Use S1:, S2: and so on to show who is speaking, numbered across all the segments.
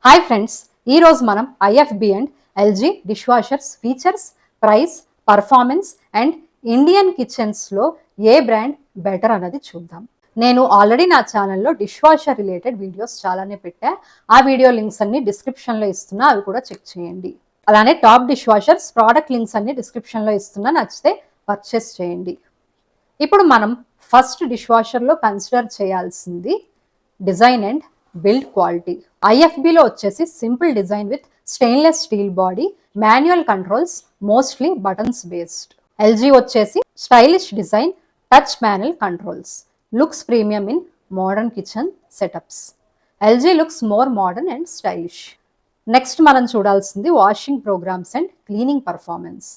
S1: Hi friends, ఈరోజు మనం IFB and LG dish washers features, price, performance and Indian కిచెన్స్లో ఏ బ్రాండ్ బెటర్ అన్నది చూద్దాం. నేను ఆల్రెడీ నా ఛానల్లో డిష్ వాషర్ రిలేటెడ్ వీడియోస్ చాలానే పెట్టా. ఆ వీడియో లింక్స్ అన్ని డిస్క్రిప్షన్లో ఇస్తున్నా, అవి కూడా చెక్ చేయండి. అలానే top dish washers product links అన్ని డిస్క్రిప్షన్లో ఇస్తున్నా, నచ్చితే పర్చేస్ చేయండి. ఇప్పుడు మనం ఫస్ట్ డిష్ వాషర్లో కన్సిడర్ చేయాల్సింది డిజైన్ అండ్ బిల్డ్ క్వాలిటీ. ఐఎఫ్బిలో వచ్చేసి simple design with stainless steel body, manual controls, mostly buttons based. LG వచ్చేసి stylish design, touch panel controls, looks premium in modern kitchen setups. LG looks more modern and stylish. Next మనం చూడాల్సింది washing programs and cleaning performance.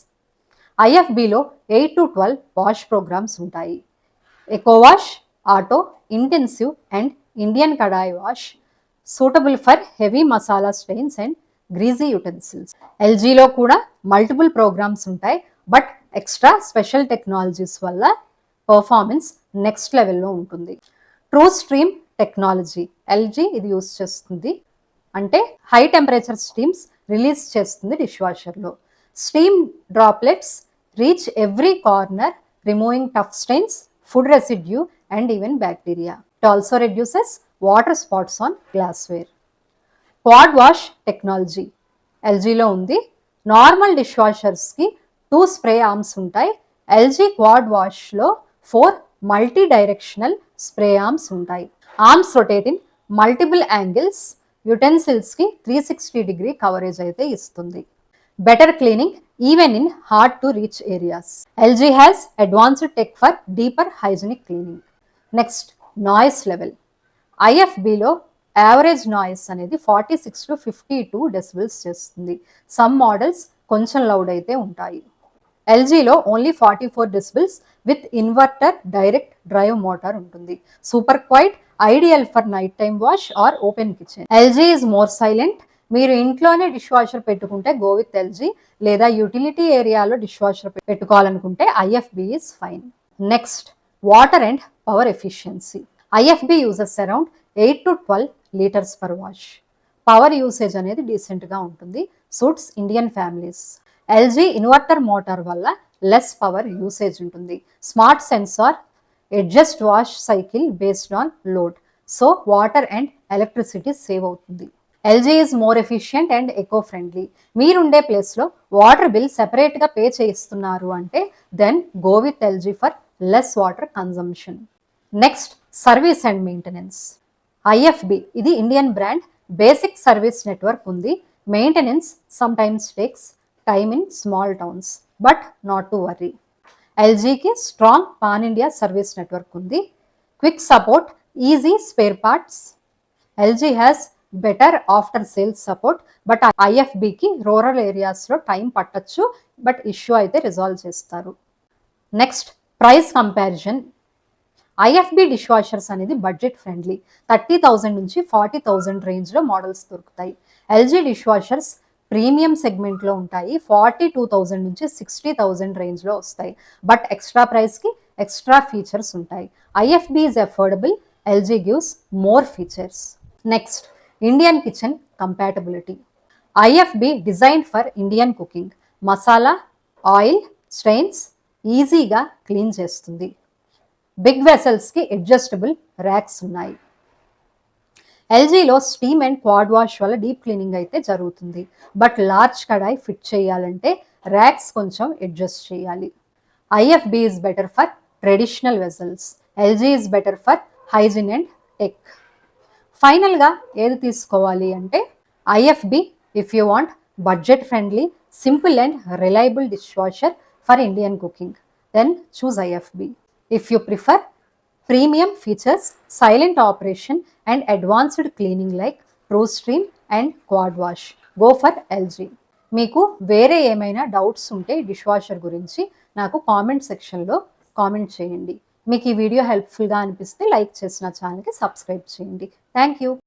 S1: ఐఎఫ్బిలో 8 to 12 wash programs ఉంటాయి. Eco wash, auto, intensive and Indian kadai wash, suitable for heavy masala stains and greasy utensils. ఎల్జీలో కూడా multiple programs ఉంటాయి, but extra special technologies వల్ల performance next లెవెల్లో ఉంటుంది. ట్రూ స్ట్రీమ్ టెక్నాలజీ ఎల్జీ ఇది use చేస్తుంది. అంటే హై టెంపరేచర్ స్టీమ్స్ రిలీజ్ చేస్తుంది డిష్ వాషర్లో. Steam droplets reach every corner, removing tough stains, food residue and even bacteria. It also reduces water spots on glassware. Quad wash technology ఎల్జీలో ఉంది. Normal dish వాషర్స్కి 2 spray arms ఉంటాయి. LG quad వాష్లో 4 multi directional spray arms ఉంటాయి. Arms rotate in multiple angles, యుటెన్సిల్స్కి 360-degree coverage అయితే ఇస్తుంది. Better cleaning even in hard to reach areas. LG has advanced tech for deeper hygienic cleaning. Next, noise level. IFBలో average noise అనేది 46 to 52 decibels చేస్తుంది. Some models కొంచెం loud అయితే ఉంటాయి. ఎల్జీలో only 44 decibels with inverter direct drive motor ఉంటుంది. Super quiet, ideal for night time wash or open kitchen. LG is more silent. మీరు ఇంట్లోనే డిష్ వాషర్ పెట్టుకుంటే గో విత్ ఎల్జీ, లేదా యూటిలిటీ ఏరియాలో డిష్ వాషర్ పెట్టుకోవాలనుకుంటే IFB is fine. Next, water and power efficiency. IFB uses around 8 to 12 liters per వాష్. Power usage అనేది డీసెంట్గా ఉంటుంది, suits Indian families. LG inverter motor వల్ల లెస్ పవర్ యూసేజ్ ఉంటుంది. Smart sensor adjust wash cycle based on load, so water and electricity save అవుతుంది. LG is more efficient and eco friendly. మీరుండే ప్లేస్లో water bill సెపరేట్గా pay చేయిస్తున్నారు అంటే then go with LG for less water consumption. Next, service and maintenance. IFB ఇది Indian brand. Basic service network ఉంది. Maintenance some times takes time in small towns, but not to worry. ఎల్జీకి strong pan India service network ఉంది. Quick support, easy spare parts. LG has better after sales support, but ఐఎఫ్బికి rural ఏరియాస్లో time పట్టచ్చు, but issue అయితే resolve చేస్తారు. Next, price comparison. IFB dish washers అనేది budget friendly. 30,000 నుంచి 40,000 రేంజ్లో మోడల్స్ దొరుకుతాయి. ఎల్జీ డిష్ వాషర్స్ ప్రీమియం సెగ్మెంట్లో ఉంటాయి. 42,000 నుంచి 60,000 రేంజ్లో వస్తాయి, బట్ ఎక్స్ట్రా ప్రైస్కి ఎక్స్ట్రా ఫీచర్స్ ఉంటాయి. IFB is affordable, LG gives more features. Next, Indian kitchen compatibility. IFB design for Indian cooking. Masala, oil, strains ఈజీగా క్లీన్ చేస్తుంది. బిగ్ వెసల్స్కి అడ్జస్టబుల్ ర్యాక్స్ ఉన్నాయి. ఎల్జీలో స్టీమ్ అండ్ క్వాడ్ వాష్ వల్ల డీప్ క్లీనింగ్ అయితే జరుగుతుంది, but large kadai fit చేయాలంటే racks కొంచెం adjust చేయాలి. IFB is better for traditional vessels. LG is better for hygiene and tech. ఫైనల్గా ఏది తీసుకోవాలి అంటే IFB if you want budget friendly, simple and reliable dishwasher for Indian cooking, then choose IFB. If you prefer premium features, silent operation and advanced cleaning like true steam and quad wash, go for LG. మీకు వేరే ఏమైనా doubts ఉంటే dish washer గురించి నాకు comment సెక్షన్లో comment చేయండి. మీకు ఈ వీడియో హెల్ప్ఫుల్గా అనిపిస్తే లైక్ చేసి నా ఛానల్కి సబ్స్క్రైబ్ చేయండి. Thank you.